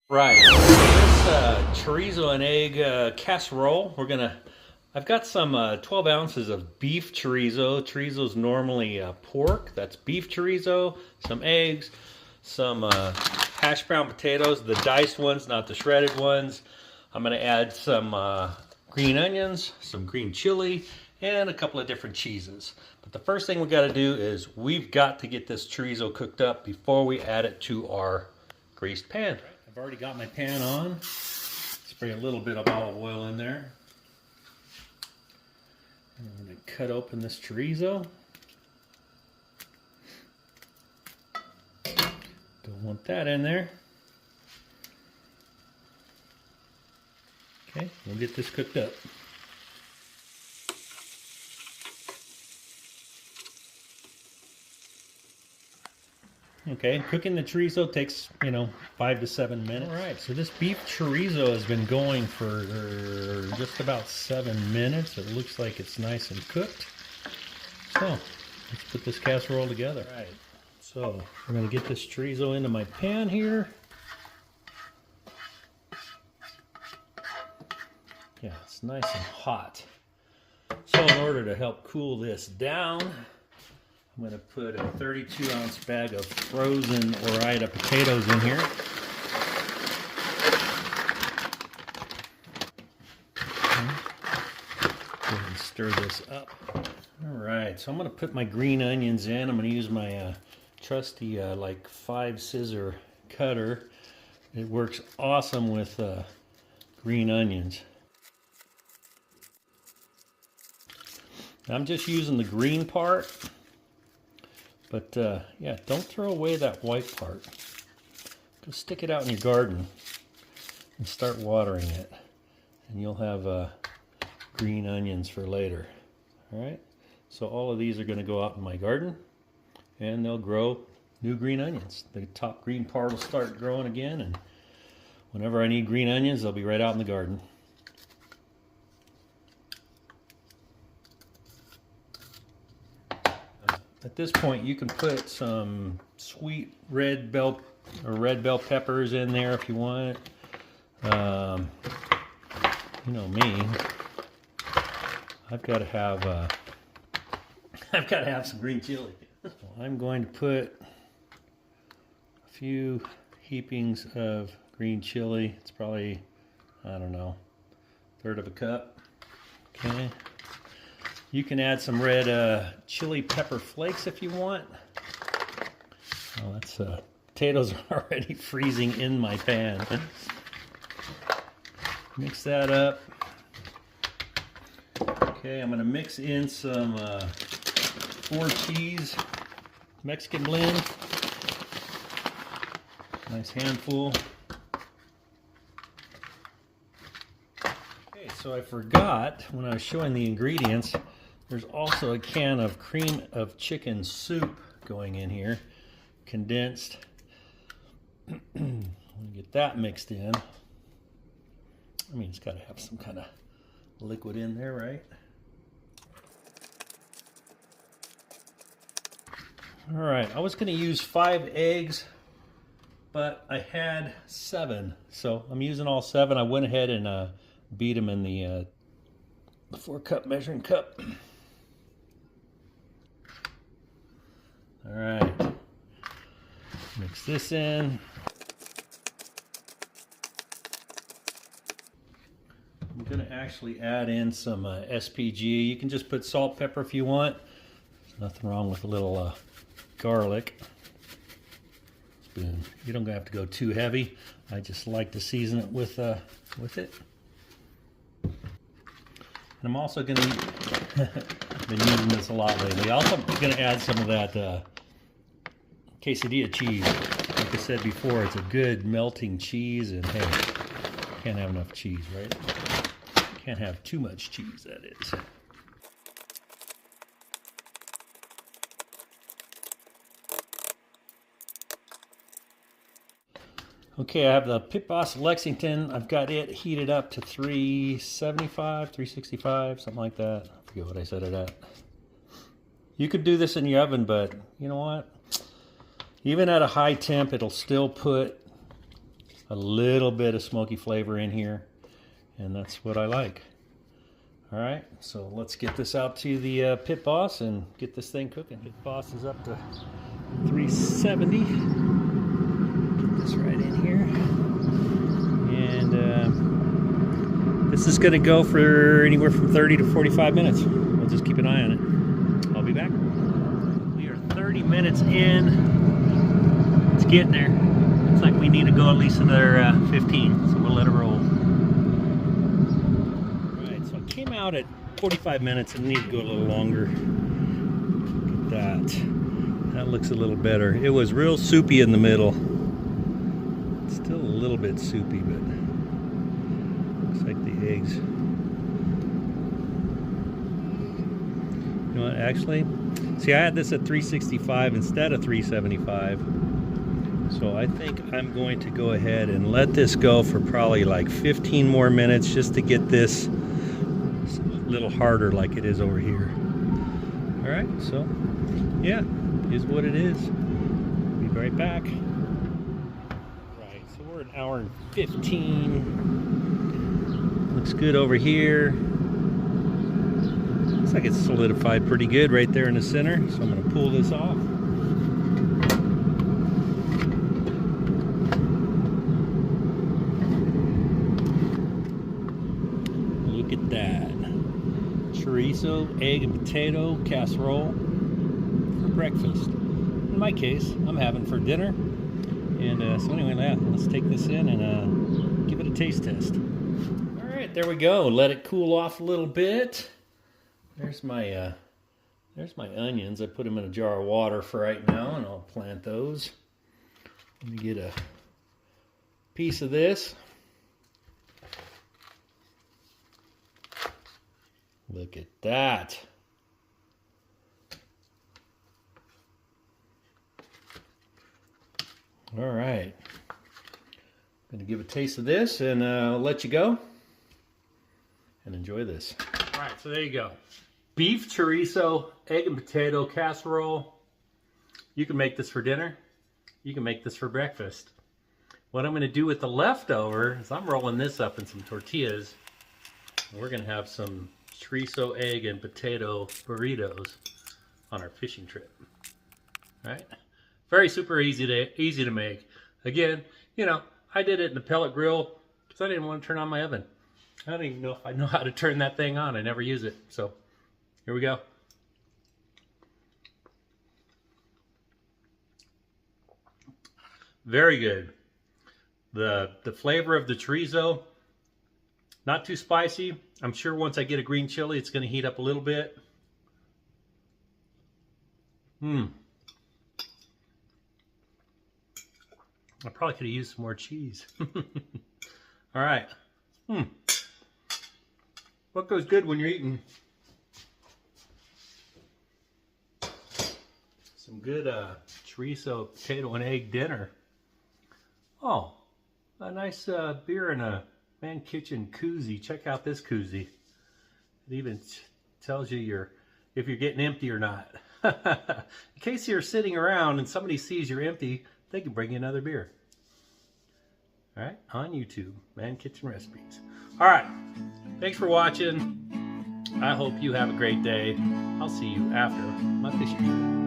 Right. This chorizo and egg casserole, I've got some 12 ounces of beef chorizo. Chorizo's normally pork. That's beef chorizo, some eggs, some hash brown potatoes, the diced ones, not the shredded ones. I'm going to add some green onions, some green chili, and a couple of different cheeses. But the first thing we got to do is we've got to get this chorizo cooked up before we add it to our greased pan. I've already got my pan on. Spray a little bit of olive oil in there. And I'm going to cut open this chorizo. Don't want that in there. Okay, we'll get this cooked up. Okay, cooking the chorizo takes, 5 to 7 minutes. All right, so this beef chorizo has been going for just about 7 minutes. It looks like it's nice and cooked. So, let's put this casserole together. All right, so we're going to get this chorizo into my pan here. Yeah, it's nice and hot. So in order to help cool this down, I'm going to put a 32-ounce bag of frozen Ore-Ida potatoes in here. Go ahead and stir this up. All right, so I'm going to put my green onions in. I'm going to use my trusty like 5-scissor cutter. It works awesome with green onions. I'm just using the green part. But yeah, don't throw away that white part. Go stick it out in your garden and start watering it. And you'll have green onions for later. All right, so all of these are going to go out in my garden and they'll grow new green onions. The top green part will start growing again, and whenever I need green onions, they'll be right out in the garden. At this point, you can put some sweet red bell peppers in there if you want. You know me, I've got to have some green chili. So I'm going to put a few heapings of green chili. It's probably, I don't know, 1/3 of a cup. Okay. You can add some red chili pepper flakes if you want. Oh, that's potatoes are already freezing in my pan. Mix that up. Okay, I'm going to mix in some 4 cheese Mexican blend. Nice handful. Okay, so I forgot when I was showing the ingredients, there's also a can of cream of chicken soup going in here, condensed. Get that mixed in. I mean, it's got to have some kind of liquid in there, right? All right, I was going to use 5 eggs, but I had 7, so I'm using all 7. I went ahead and beat them in the 4-cup measuring cup. All right, mix this in. I'm going to actually add in some SPG. You can just put salt, pepper if you want. There's nothing wrong with a little garlic. Spoon. You don't have to go too heavy. I just like to season it with it. And I'm also going to been using this a lot lately. Also going to add some of that quesadilla cheese. Like I said before, it's a good melting cheese, and hey, can't have enough cheese, right? Can't have too much cheese, that is. Okay, I have the Pit Boss Lexington. I've got it heated up to 375, 365, something like that. I forget what I set it at. You could do this in the oven, but you know what? Even at a high temp, it'll still put a little bit of smoky flavor in here, and that's what I like. All right, so let's get this out to the Pit Boss and get this thing cooking. Pit Boss is up to 370. Get this right in here. And this is gonna go for anywhere from 30 to 45 minutes. We'll just keep an eye on it. I'll be back. We are 30 minutes in. It's getting there. Looks like we need to go at least another 15, so we'll let it roll. Came out at 45 minutes and need to go a little longer. Look at that. That looks a little better. It was real soupy in the middle. It's still a little bit soupy, but looks like the eggs. You know what, actually, see, I had this at 365 instead of 375. So I think I'm going to go ahead and let this go for probably like 15 more minutes just to get this a little harder like it is over here. All right, so yeah, is what it is. Be right back. Right, so we're an hour and 15. Looks good over here. Looks like it's solidified pretty good right there in the center. So I'm gonna pull this off. Look at that. Chorizo, egg and potato casserole for breakfast. In my case, I'm having for dinner. And so anyway, yeah, let's take this in and give it a taste test. All right, there we go. Let it cool off a little bit. There's my onions. I put them in a jar of water for right now, and I'll plant those. Let me get a piece of this. Look at that. All right. I'm going to give a taste of this and I'll let you go and enjoy this. All right, so there you go. Beef chorizo, egg and potato casserole. You can make this for dinner. You can make this for breakfast. What I'm going to do with the leftover is I'm rolling this up in some tortillas. And we're going to have some chorizo, egg, and potato burritos on our fishing trip. All right, very super easy to make. Again, you know, I did it in the pellet grill because I didn't want to turn on my oven. I don't even know if I know how to turn that thing on. I never use it. So here we go. Very good. The flavor of the chorizo, not too spicy. I'm sure once I get a green chili, it's going to heat up a little bit. I probably could have used some more cheese. All right. What goes good when you're eating some good chorizo, potato, and egg dinner? Oh, a nice beer and a Man Kitchen koozie. Check out this koozie. It even tells you if you're getting empty or not. In case you're sitting around and somebody sees you're empty, they can bring you another beer. All right, on YouTube, Man Kitchen Recipes. All right, thanks for watching. I hope you have a great day. I'll see you after my fishing trip.